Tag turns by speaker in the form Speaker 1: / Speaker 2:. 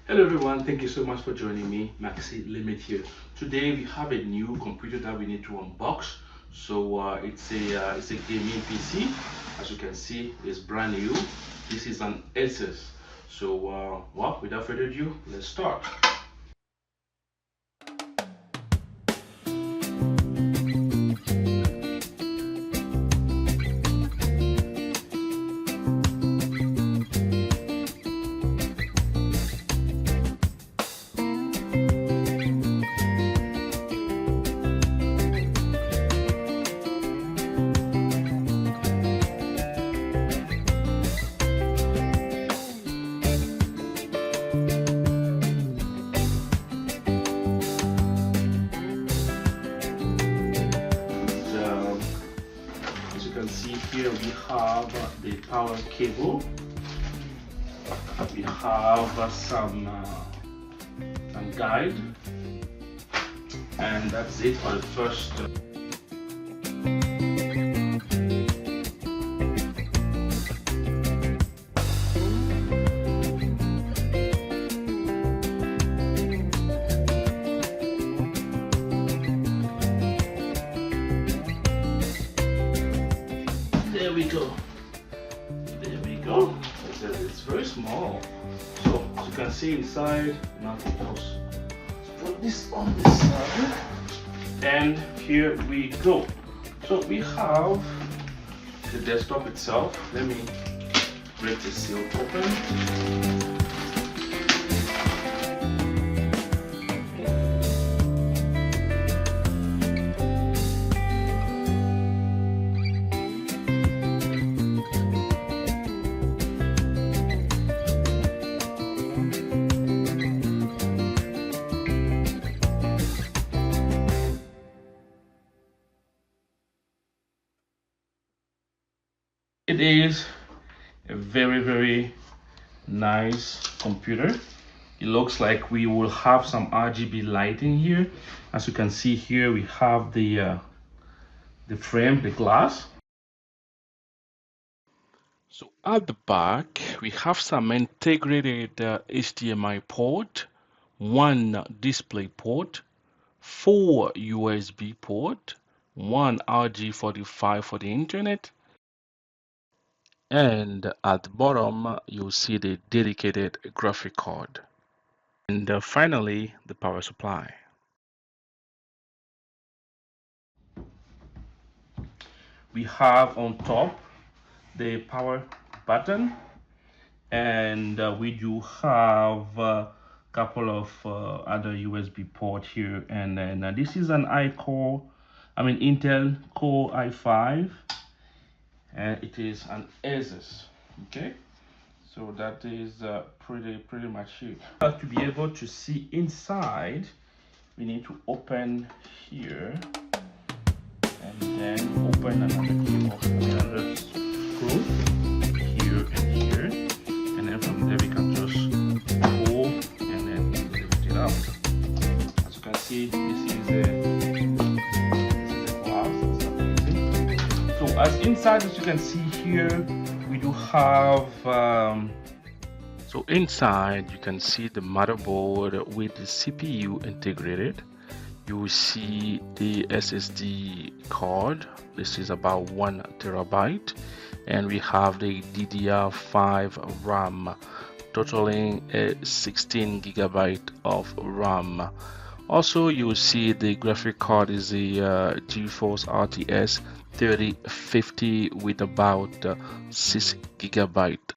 Speaker 1: Hello everyone, thank you so much for joining me. Maxi Limit here. Today we have a new computer that we need to unbox. So it's a gaming PC. As you can see, it's brand new. This is an ASUS. So well, without further ado, let's start. See here we have the power cable, we have some guide, and that's it for the first There we go. It's very small, so as you can see inside, nothing else. Put this on this side, and here we go. So we have the desktop itself. Let me break the seal open. It is a very nice computer. It looks like we will have some RGB lighting here. As you can see here, we have the frame, the glass. So at the back, we have some integrated HDMI port, one display port, 4 USB port, one RJ45 for the internet, and at the bottom you'll see the dedicated graphic card, and finally the power supply. We have on top the power button, and we do have a couple of other USB port here, and then this is an Intel Core i5, and it is an ASUS. Okay, so that is pretty much it. To be able to see inside, we need to open here and then open another screw here and here, and then from there we can just pull and then lift it up. As you can see, this is a glass. So as inside, as you can see here, we do have so inside you can see the motherboard with the CPU integrated. You will see the SSD card. This is about 1 terabyte, and we have the DDR5 RAM totaling 16 gigabyte of RAM. Also, you will see the graphic card is the GeForce RTX 3050 with about 6 gigabyte.